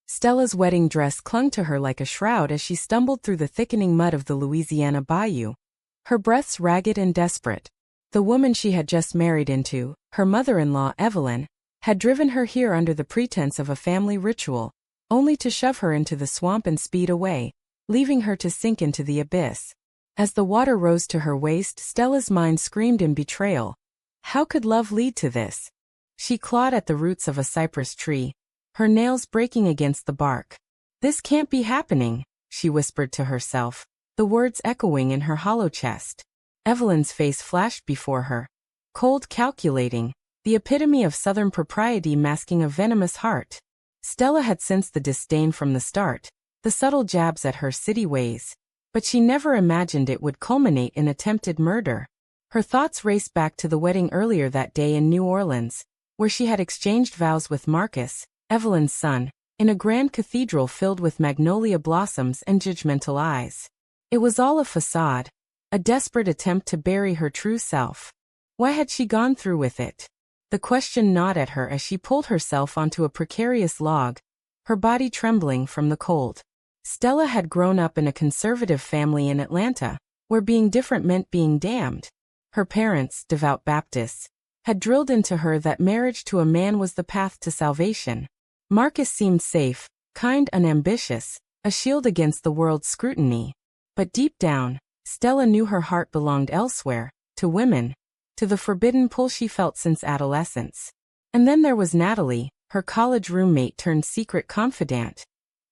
Stella's wedding dress clung to her like a shroud as she stumbled through the thickening mud of the Louisiana bayou, her breaths ragged and desperate. The woman she had just married into, her mother-in-law Evelyn, had driven her here under the pretense of a family ritual, only to shove her into the swamp and speed away, leaving her to sink into the abyss. As the water rose to her waist, Stella's mind screamed in betrayal. How could love lead to this? She clawed at the roots of a cypress tree, her nails breaking against the bark. This can't be happening, she whispered to herself, the words echoing in her hollow chest. Evelyn's face flashed before her. Cold, calculating, the epitome of southern propriety masking a venomous heart. Stella had sensed the disdain from the start, the subtle jabs at her city ways, but she never imagined it would culminate in attempted murder. Her thoughts raced back to the wedding earlier that day in New Orleans, where she had exchanged vows with Marcus, Evelyn's son, in a grand cathedral filled with magnolia blossoms and judgmental eyes. It was all a facade, a desperate attempt to bury her true self. Why had she gone through with it? The question gnawed at her as she pulled herself onto a precarious log, her body trembling from the cold. Stella had grown up in a conservative family in Atlanta, where being different meant being damned. Her parents, devout Baptists, had drilled into her that marriage to a man was the path to salvation. Marcus seemed safe, kind, unambitious, a shield against the world's scrutiny. But deep down, Stella knew her heart belonged elsewhere, to women, to the forbidden pull she felt since adolescence. And then there was Natalie, her college roommate turned secret confidant.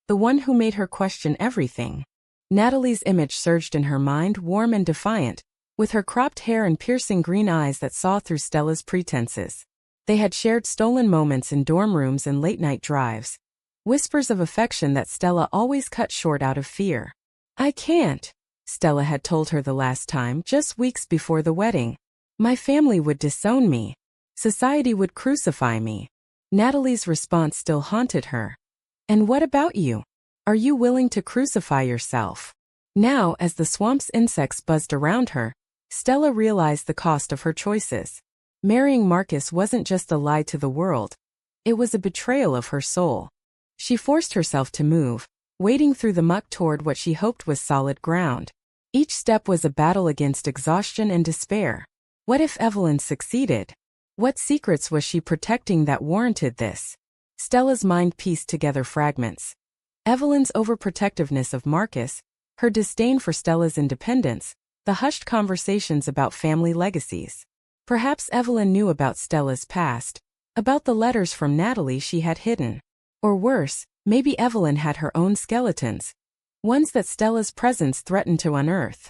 The one who made her question everything. Natalie's image surged in her mind, warm and defiant, with her cropped hair and piercing green eyes that saw through Stella's pretenses. They had shared stolen moments in dorm rooms and late-night drives. Whispers of affection that Stella always cut short out of fear. I can't, Stella had told her the last time, just weeks before the wedding. My family would disown me. Society would crucify me. Natalie's response still haunted her. And what about you? Are you willing to crucify yourself? Now, as the swamp's insects buzzed around her, Stella realized the cost of her choices. Marrying Marcus wasn't just a lie to the world. It was a betrayal of her soul. She forced herself to move, wading through the muck toward what she hoped was solid ground. Each step was a battle against exhaustion and despair. What if Evelyn succeeded? What secrets was she protecting that warranted this? Stella's mind pieced together fragments. Evelyn's overprotectiveness of Marcus, her disdain for Stella's independence, the hushed conversations about family legacies. Perhaps Evelyn knew about Stella's past, about the letters from Natalie she had hidden. Or worse, maybe Evelyn had her own skeletons, ones that Stella's presence threatened to unearth.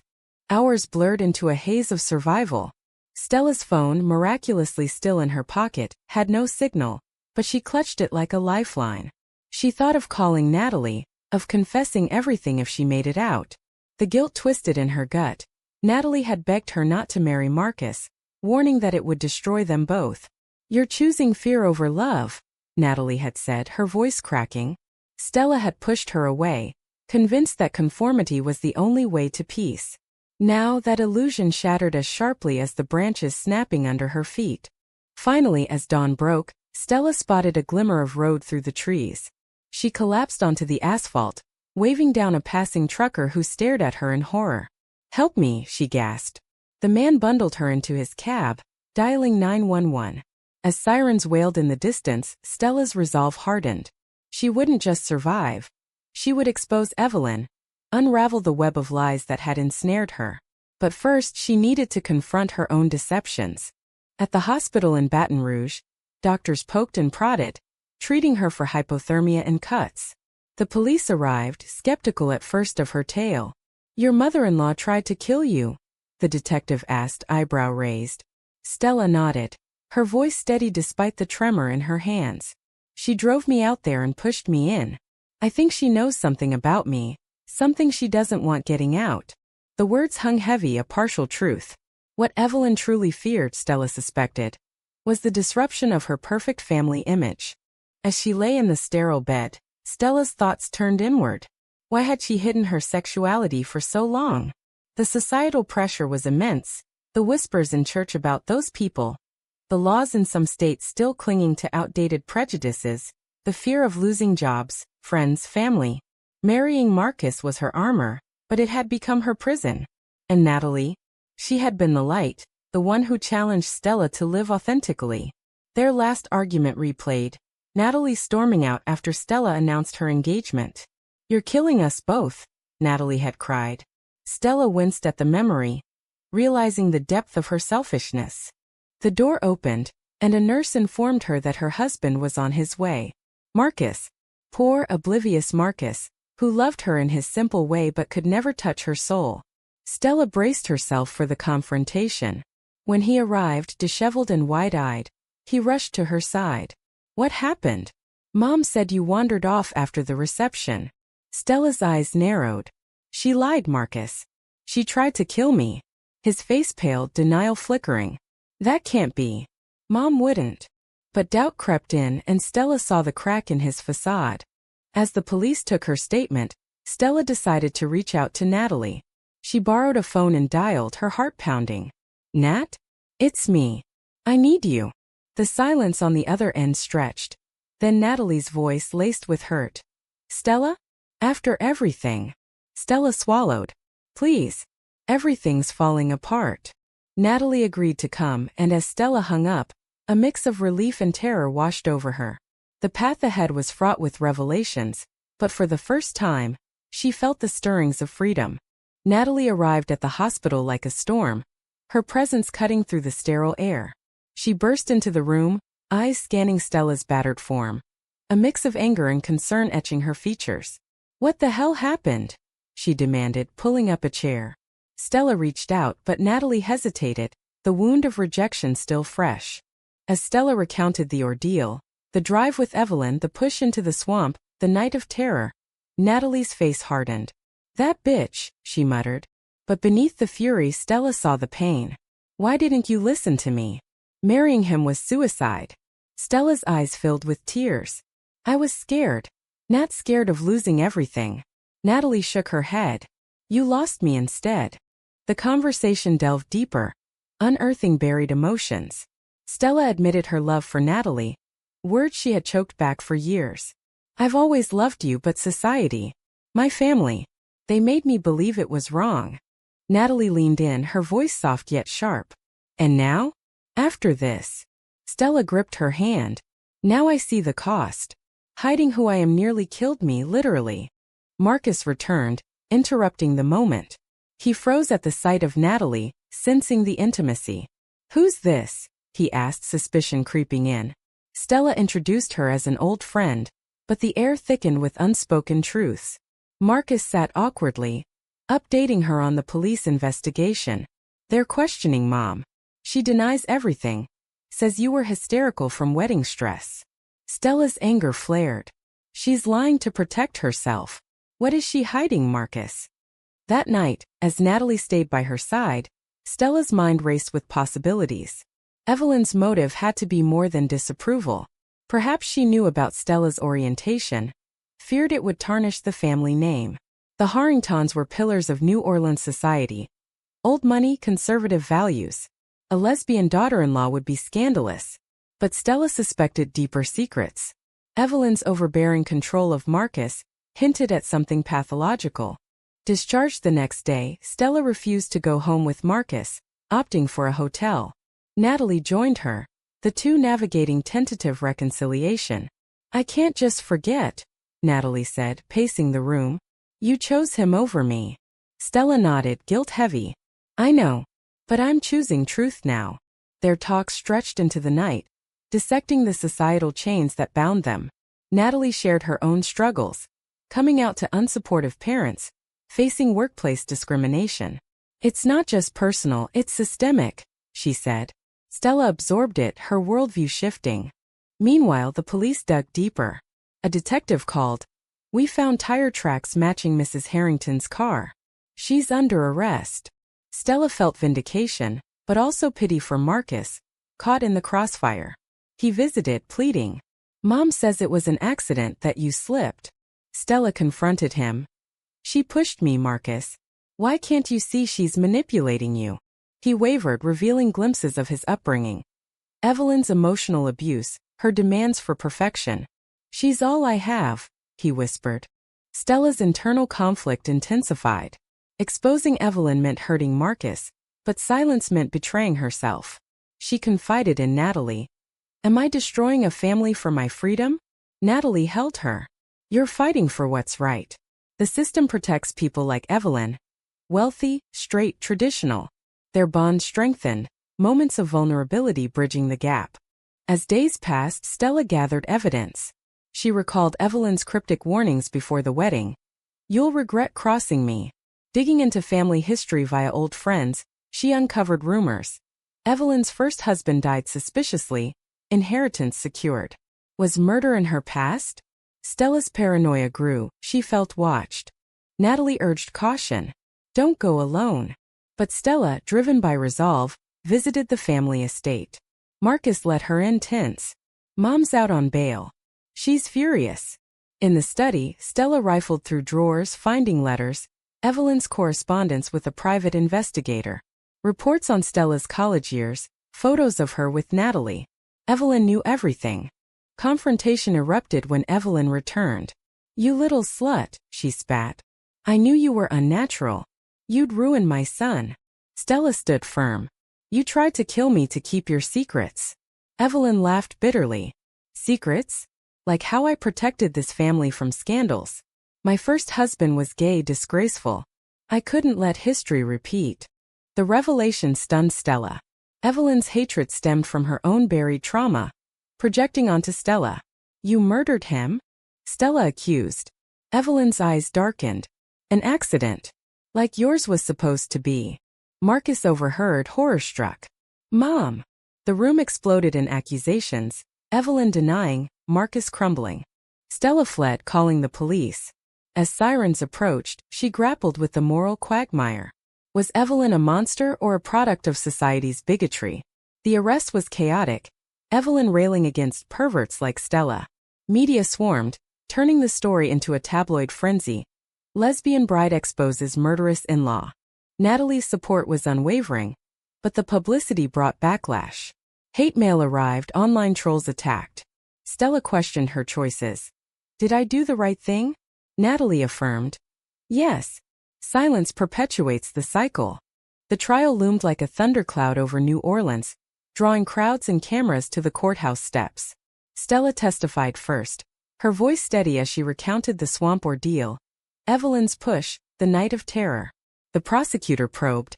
Hours blurred into a haze of survival. Stella's phone, miraculously still in her pocket, had no signal, but she clutched it like a lifeline. She thought of calling Natalie, of confessing everything if she made it out. The guilt twisted in her gut. Natalie had begged her not to marry Marcus, warning that it would destroy them both. You're choosing fear over love, Natalie had said, her voice cracking. Stella had pushed her away, convinced that conformity was the only way to peace. Now that illusion shattered as sharply as the branches snapping under her feet. Finally, as dawn broke, Stella spotted a glimmer of road through the trees. She collapsed onto the asphalt, waving down a passing trucker who stared at her in horror. Help me, she gasped. The man bundled her into his cab, dialing 911. As sirens wailed in the distance, Stella's resolve hardened. She wouldn't just survive. She would expose Evelyn, unravel the web of lies that had ensnared her. But first she needed to confront her own deceptions. At the hospital in Baton Rouge, doctors poked and prodded, treating her for hypothermia and cuts. The police arrived, skeptical at first of her tale. Your mother-in-law tried to kill you, the detective asked, eyebrow raised. Stella nodded, her voice steady despite the tremor in her hands. She drove me out there and pushed me in. I think she knows something about me, something she doesn't want getting out. The words hung heavy, a partial truth. What Evelyn truly feared, Stella suspected, was the disruption of her perfect family image. As she lay in the sterile bed, Stella's thoughts turned inward. Why had she hidden her sexuality for so long? The societal pressure was immense, the whispers in church about those people, the laws in some states still clinging to outdated prejudices, the fear of losing jobs, friends, family. Marrying Marcus was her armor, but it had become her prison. And Natalie? She had been the light, the one who challenged Stella to live authentically. Their last argument replayed, Natalie storming out after Stella announced her engagement. "You're killing us both," Natalie had cried. Stella winced at the memory, realizing the depth of her selfishness. The door opened, and a nurse informed her that her husband was on his way. Marcus. Poor, oblivious Marcus, who loved her in his simple way but could never touch her soul. Stella braced herself for the confrontation. When he arrived, disheveled and wide-eyed, he rushed to her side. "What happened? Mom said you wandered off after the reception." Stella's eyes narrowed. "She lied, Marcus. She tried to kill me." His face paled, denial flickering. "That can't be. Mom wouldn't." But doubt crept in and Stella saw the crack in his facade. As the police took her statement, Stella decided to reach out to Natalie. She borrowed a phone and dialed, her heart pounding. "Nat? It's me. I need you." The silence on the other end stretched. Then Natalie's voice laced with hurt. "Stella? After everything." Stella swallowed. "Please. Everything's falling apart." Natalie agreed to come, and as Stella hung up, a mix of relief and terror washed over her. The path ahead was fraught with revelations, but for the first time, she felt the stirrings of freedom. Natalie arrived at the hospital like a storm, her presence cutting through the sterile air. She burst into the room, eyes scanning Stella's battered form, a mix of anger and concern etching her features. "What the hell happened?" she demanded, pulling up a chair. Stella reached out, but Natalie hesitated, the wound of rejection still fresh. As Stella recounted the ordeal, the drive with Evelyn, the push into the swamp, the night of terror, Natalie's face hardened. "That bitch," she muttered. But beneath the fury, Stella saw the pain. "Why didn't you listen to me? Marrying him was suicide." Stella's eyes filled with tears. "I was scared. Not scared of losing everything." Natalie shook her head. "You lost me instead." The conversation delved deeper, unearthing buried emotions. Stella admitted her love for Natalie, words she had choked back for years. "I've always loved you, but society, my family, they made me believe it was wrong." Natalie leaned in, her voice soft yet sharp. "And now? After this?" Stella gripped her hand. "Now I see the cost. Hiding who I am nearly killed me, literally." Marcus returned, interrupting the moment. He froze at the sight of Natalie, sensing the intimacy. "Who's this?" he asked, suspicion creeping in. Stella introduced her as an old friend, but the air thickened with unspoken truths. Marcus sat awkwardly, updating her on the police investigation. "They're questioning Mom. She denies everything. Says you were hysterical from wedding stress." Stella's anger flared. "She's lying to protect herself. What is she hiding, Marcus?" That night, as Natalie stayed by her side, Stella's mind raced with possibilities. Evelyn's motive had to be more than disapproval. Perhaps she knew about Stella's orientation, feared it would tarnish the family name. The Harringtons were pillars of New Orleans society. Old money, conservative values. A lesbian daughter-in-law would be scandalous. But Stella suspected deeper secrets. Evelyn's overbearing control of Marcus hinted at something pathological. Discharged the next day, Stella refused to go home with Marcus, opting for a hotel. Natalie joined her, the two navigating tentative reconciliation. "I can't just forget," Natalie said, pacing the room. "You chose him over me." Stella nodded, guilt-heavy. "I know. But I'm choosing truth now." Their talk stretched into the night, dissecting the societal chains that bound them. Natalie shared her own struggles, coming out to unsupportive parents, facing workplace discrimination. "It's not just personal, it's systemic," she said. Stella absorbed it, her worldview shifting. Meanwhile, the police dug deeper. A detective called. "We found tire tracks matching Mrs. Harrington's car. She's under arrest." Stella felt vindication, but also pity for Marcus, caught in the crossfire. He visited, pleading. "Mom says it was an accident, that you slipped." Stella confronted him. "She pushed me, Marcus. Why can't you see she's manipulating you?" He wavered, revealing glimpses of his upbringing. Evelyn's emotional abuse, her demands for perfection. "She's all I have," he whispered. Stella's internal conflict intensified. Exposing Evelyn meant hurting Marcus, but silence meant betraying herself. She confided in Natalie. Am I destroying a family for my freedom? Natalie held her. You're fighting for what's right. The system protects people like Evelyn. Wealthy, straight, traditional. Their bond strengthened, moments of vulnerability bridging the gap. As days passed, Stella gathered evidence. She recalled Evelyn's cryptic warnings before the wedding. You'll regret crossing me. Digging into family history via old friends, she uncovered rumors. Evelyn's first husband died suspiciously, inheritance secured. Was murder in her past? Stella's paranoia grew, she felt watched. Natalie urged caution. Don't go alone. But Stella, driven by resolve, visited the family estate. Marcus let her in tense. Mom's out on bail. She's furious. In the study, Stella rifled through drawers finding letters, Evelyn's correspondence with a private investigator. Reports on Stella's college years, photos of her with Natalie. Evelyn knew everything. Confrontation erupted when Evelyn returned. You little slut, she spat. I knew you were unnatural. You'd ruin my son. Stella stood firm. You tried to kill me to keep your secrets. Evelyn laughed bitterly. Secrets? Like how I protected this family from scandals. My first husband was gay, disgraceful. I couldn't let history repeat. The revelation stunned Stella. Evelyn's hatred stemmed from her own buried trauma. Projecting onto Stella. You murdered him? Stella accused. Evelyn's eyes darkened. An accident. Like yours was supposed to be. Marcus overheard, horror-struck. Mom! The room exploded in accusations, Evelyn denying, Marcus crumbling. Stella fled, calling the police. As sirens approached, she grappled with the moral quagmire. Was Evelyn a monster or a product of society's bigotry? The arrest was chaotic, Evelyn railing against perverts like Stella. Media swarmed, turning the story into a tabloid frenzy. Lesbian bride exposes murderous in-law. Natalie's support was unwavering, but the publicity brought backlash. Hate mail arrived, online trolls attacked. Stella questioned her choices. Did I do the right thing? Natalie affirmed. Yes. Silence perpetuates the cycle. The trial loomed like a thundercloud over New Orleans, drawing crowds and cameras to the courthouse steps. Stella testified first, her voice steady as she recounted the swamp ordeal. Evelyn's push, the night of terror. The prosecutor probed.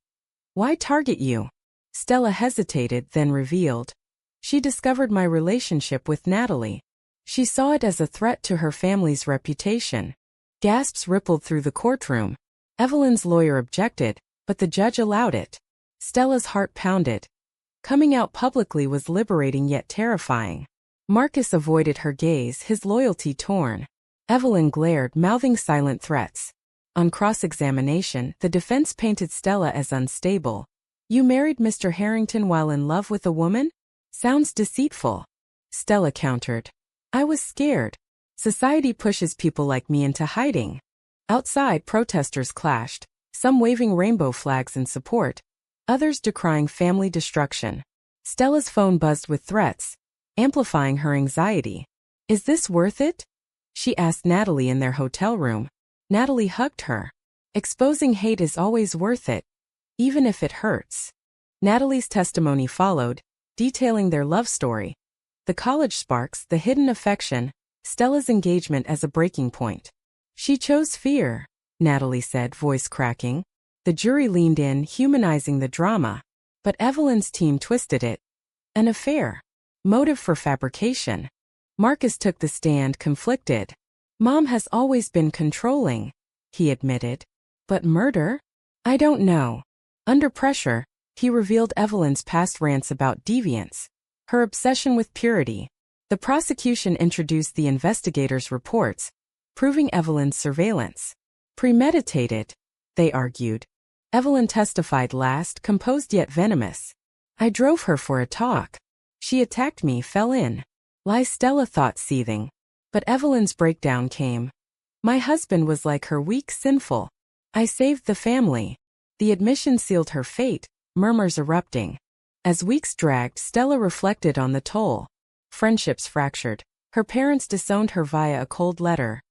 Why target you? Stella hesitated, then revealed. She discovered my relationship with Natalie. She saw it as a threat to her family's reputation. Gasps rippled through the courtroom. Evelyn's lawyer objected, but the judge allowed it. Stella's heart pounded. Coming out publicly was liberating yet terrifying. Marcus avoided her gaze, his loyalty torn. Evelyn glared, mouthing silent threats. On cross-examination, the defense painted Stella as unstable. You married Mr. Harrington while in love with a woman? Sounds deceitful. Stella countered. I was scared. Society pushes people like me into hiding. Outside, protesters clashed, some waving rainbow flags in support, others decrying family destruction. Stella's phone buzzed with threats, amplifying her anxiety. Is this worth it? She asked Natalie in their hotel room. Natalie hugged her. Exposing hate is always worth it, even if it hurts. Natalie's testimony followed, detailing their love story. The college sparks, the hidden affection, Stella's engagement as a breaking point. She chose fear, Natalie said, voice cracking. The jury leaned in, humanizing the drama. But Evelyn's team twisted it. An affair. Motive for fabrication. Marcus took the stand, conflicted. Mom has always been controlling, he admitted. But murder? I don't know. Under pressure, he revealed Evelyn's past rants about deviance, her obsession with purity. The prosecution introduced the investigators' reports, proving Evelyn's surveillance. Premeditated, they argued. Evelyn testified last, composed yet venomous. I drove her for a talk. She attacked me, fell in. Lie, Stella thought, seething. But Evelyn's breakdown came. My husband was like her, weak, sinful. I saved the family. The admission sealed her fate, murmurs erupting. As weeks dragged, Stella reflected on the toll. Friendships fractured. Her parents disowned her via a cold letter.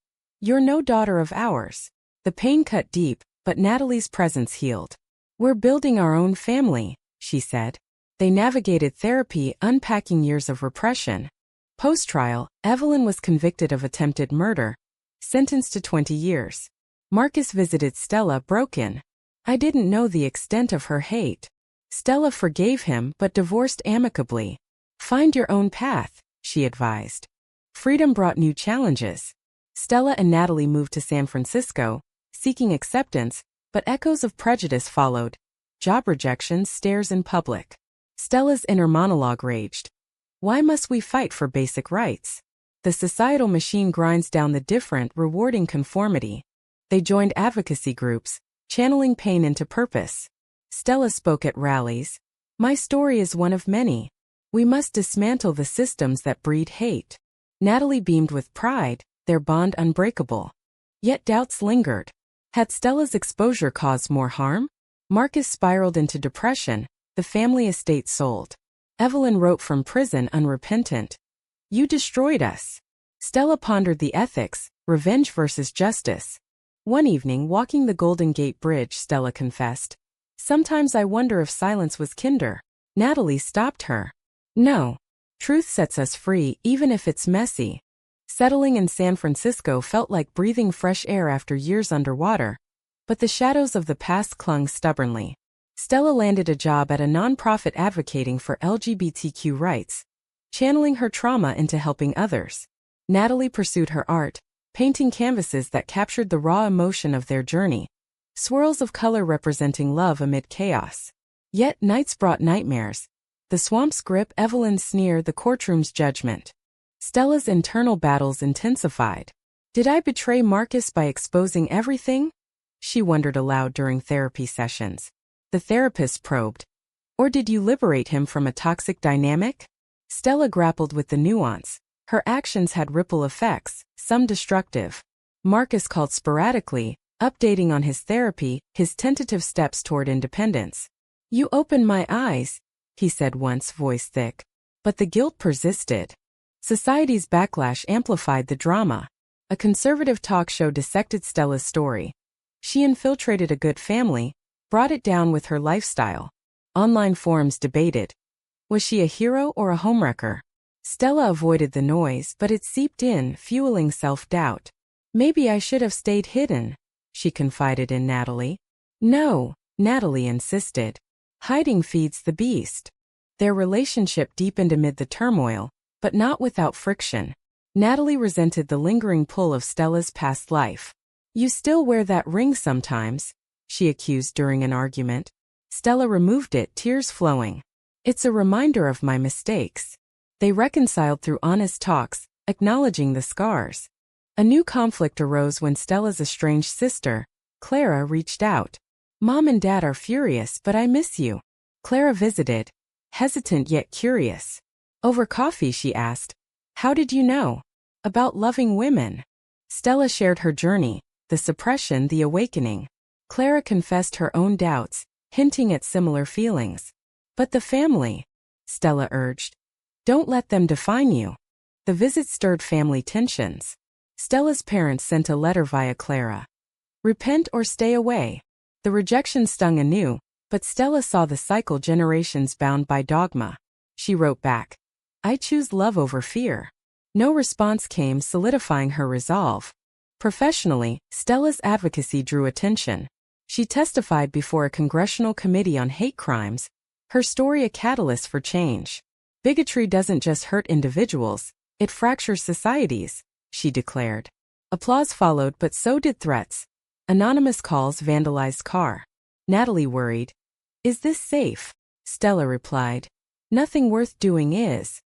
"You're no daughter of ours." The pain cut deep, but Natalie's presence healed. "We're building our own family," she said. They navigated therapy, unpacking years of repression. Post-trial, Evelyn was convicted of attempted murder, sentenced to 20 years. Marcus visited Stella broken. "I didn't know the extent of her hate." Stella forgave him but divorced amicably. "Find your own path," she advised. Freedom brought new challenges. Stella and Natalie moved to San Francisco, seeking acceptance, but echoes of prejudice followed. Job rejections, stares in public. Stella's inner monologue raged. "Why must we fight for basic rights? The societal machine grinds down the different, rewarding conformity." They joined advocacy groups, channeling pain into purpose. Stella spoke at rallies. "My story is one of many. We must dismantle the systems that breed hate." Natalie beamed with pride, their bond unbreakable. Yet doubts lingered. Had Stella's exposure caused more harm? Marcus spiraled into depression, the family estate sold. Evelyn wrote from prison unrepentant. "You destroyed us." Stella pondered the ethics, revenge versus justice. One evening, walking the Golden Gate Bridge, Stella confessed, "Sometimes I wonder if silence was kinder." Natalie stopped her. "No. Truth sets us free, even if it's messy." Settling in San Francisco felt like breathing fresh air after years underwater, but the shadows of the past clung stubbornly. Stella landed a job at a nonprofit advocating for LGBTQ rights, channeling her trauma into helping others. Natalie pursued her art, painting canvases that captured the raw emotion of their journey, swirls of color representing love amid chaos. Yet nights brought nightmares. The swamp's grip, Evelyn's sneer, the courtroom's judgment. Stella's internal battles intensified. "Did I betray Marcus by exposing everything?" she wondered aloud during therapy sessions. The therapist probed. "Or did you liberate him from a toxic dynamic?" Stella grappled with the nuance. Her actions had ripple effects, some destructive. Marcus called sporadically, updating on his therapy, his tentative steps toward independence. "You opened my eyes," he said once, voice thick. But the guilt persisted. Society's backlash amplified the drama. A conservative talk show dissected Stella's story. She infiltrated a good family, brought it down with her lifestyle. Online forums debated. Was she a hero or a homewrecker? Stella avoided the noise, but it seeped in, fueling self-doubt. "Maybe I should have stayed hidden," she confided in Natalie. "No," Natalie insisted. "Hiding feeds the beast." Their relationship deepened amid the turmoil, but not without friction. Natalie resented the lingering pull of Stella's past life. "You still wear that ring sometimes," she accused during an argument. Stella removed it, tears flowing. "It's a reminder of my mistakes." They reconciled through honest talks, acknowledging the scars. A new conflict arose when Stella's estranged sister, Clara, reached out. "Mom and Dad are furious, but I miss you." Clara visited, hesitant yet curious. Over coffee, she asked, "How did you know about loving women?" Stella shared her journey, the suppression, the awakening. Clara confessed her own doubts, hinting at similar feelings. "But the family," Stella urged. "Don't let them define you." The visit stirred family tensions. Stella's parents sent a letter via Clara. "Repent or stay away." The rejection stung anew, but Stella saw the cycle, generations bound by dogma. She wrote back, "I choose love over fear." No response came, solidifying her resolve. Professionally, Stella's advocacy drew attention. She testified before a congressional committee on hate crimes, her story a catalyst for change. "Bigotry doesn't just hurt individuals, it fractures societies," she declared. Applause followed, but so did threats. Anonymous calls vandalized car. Natalie worried. "Is this safe?" Stella replied, "Nothing worth doing is."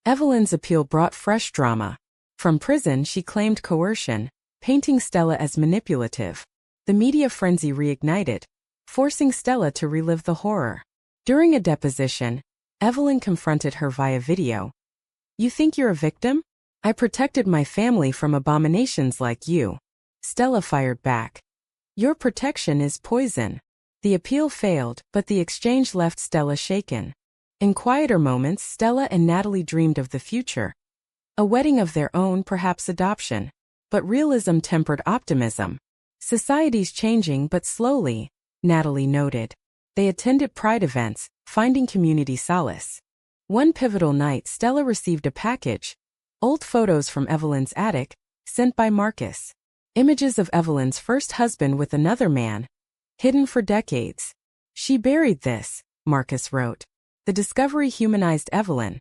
Evelyn's appeal brought fresh drama. From prison, she claimed coercion, painting Stella as manipulative. The media frenzy reignited, forcing Stella to relive the horror. During a deposition, Evelyn confronted her via video. "You think you're a victim? I protected my family from abominations like you." Stella fired back. "Your protection is poison." The appeal failed, but the exchange left Stella shaken. In quieter moments, Stella and Natalie dreamed of the future. A wedding of their own, perhaps adoption. but realism tempered optimism. Society's changing but slowly, Natalie noted. They attended Pride events, finding community solace. One pivotal night, Stella received a package. Old photos from Evelyn's attic, sent by Marcus. Images of Evelyn's first husband with another man, hidden for decades. She buried this, Marcus wrote. The discovery humanized Evelyn,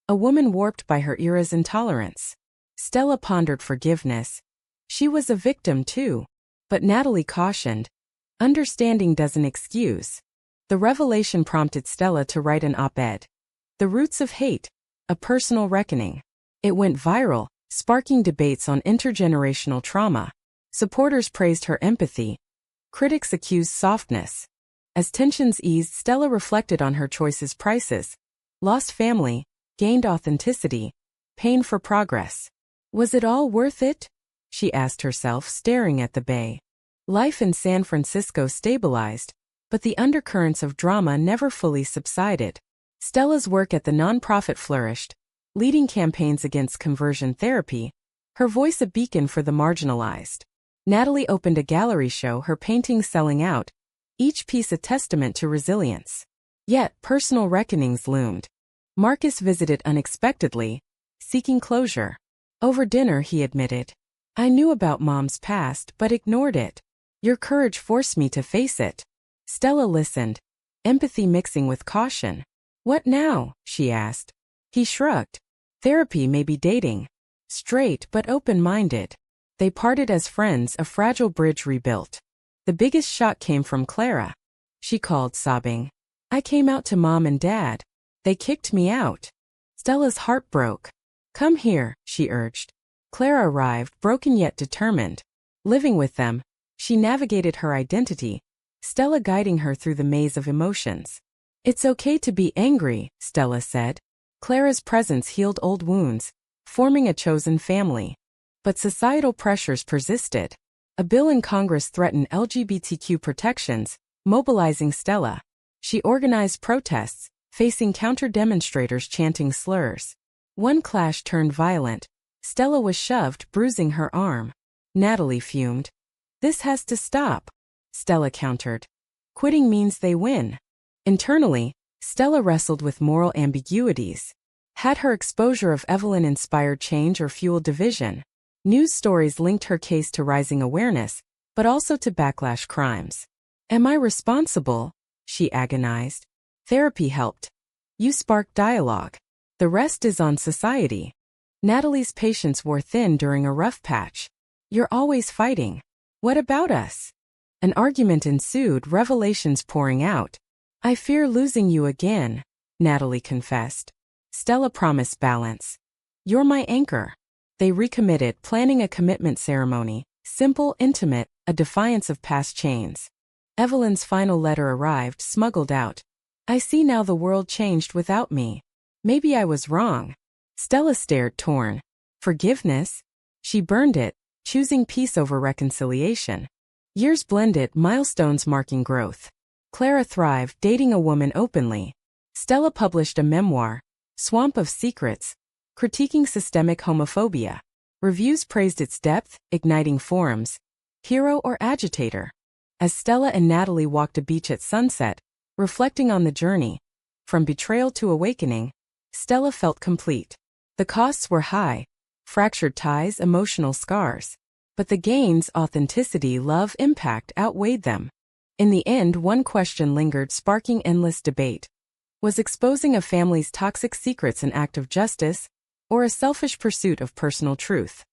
a woman warped by her era's intolerance. Stella pondered forgiveness. She was a victim too. But Natalie cautioned, understanding doesn't excuse. The revelation prompted Stella to write an op-ed. The Roots of Hate, a personal reckoning. It went viral, sparking debates on intergenerational trauma. Supporters praised her empathy. Critics accused softness. As tensions eased, Stella reflected on her choices: prices, lost family, gained authenticity, pain for progress. Was it all worth it? She asked herself, staring at the bay. Life in San Francisco stabilized, but the undercurrents of drama never fully subsided. Stella's work at the nonprofit flourished, leading campaigns against conversion therapy, her voice a beacon for the marginalized. Natalie opened a gallery show, her paintings selling out, each piece a testament to resilience. Yet, personal reckonings loomed. Marcus visited unexpectedly, seeking closure. Over dinner, he admitted, I knew about Mom's past but ignored it. Your courage forced me to face it. Stella listened, empathy mixing with caution. What now? She asked. He shrugged. Therapy, maybe dating. Straight but open-minded. They parted as friends, a fragile bridge rebuilt. The biggest shock came from Clara. She called, sobbing. I came out to Mom and Dad. They kicked me out. Stella's heart broke. Come here, she urged. Clara arrived, broken yet determined. Living with them, she navigated her identity, Stella guiding her through the maze of emotions. It's okay to be angry, Stella said. Clara's presence healed old wounds, forming a chosen family. But societal pressures persisted. A bill in Congress threatened LGBTQ protections, mobilizing Stella. She organized protests, facing counter-demonstrators chanting slurs. One clash turned violent. Stella was shoved, bruising her arm. Natalie fumed. This has to stop, Stella countered. Quitting means they win. Internally, Stella wrestled with moral ambiguities. Had her exposure of Evelyn inspired change or fueled division? News stories linked her case to rising awareness, but also to backlash crimes. Am I responsible? She agonized. Therapy helped. You sparked dialogue. The rest is on society. Natalie's patience wore thin during a rough patch. You're always fighting. What about us? An argument ensued, revelations pouring out. I fear losing you again, Natalie confessed. Stella promised balance. You're my anchor. They recommitted, planning a commitment ceremony, simple, intimate, a defiance of past chains. Evelyn's final letter arrived, smuggled out. I see now the world changed without me. Maybe I was wrong. Stella stared, torn. Forgiveness? She burned it, choosing peace over reconciliation. Years blended, milestones marking growth. Clara thrived, dating a woman openly. Stella published a memoir, Swamp of Secrets, critiquing systemic homophobia. Reviews praised its depth, igniting forums. Hero or agitator? As Stella and Natalie walked a beach at sunset, reflecting on the journey, from betrayal to awakening, Stella felt complete. The costs were high, fractured ties, emotional scars. But the gains, authenticity, love, impact, outweighed them. In the end, one question lingered, sparking endless debate. Was exposing a family's toxic secrets an act of justice, or a selfish pursuit of personal truth?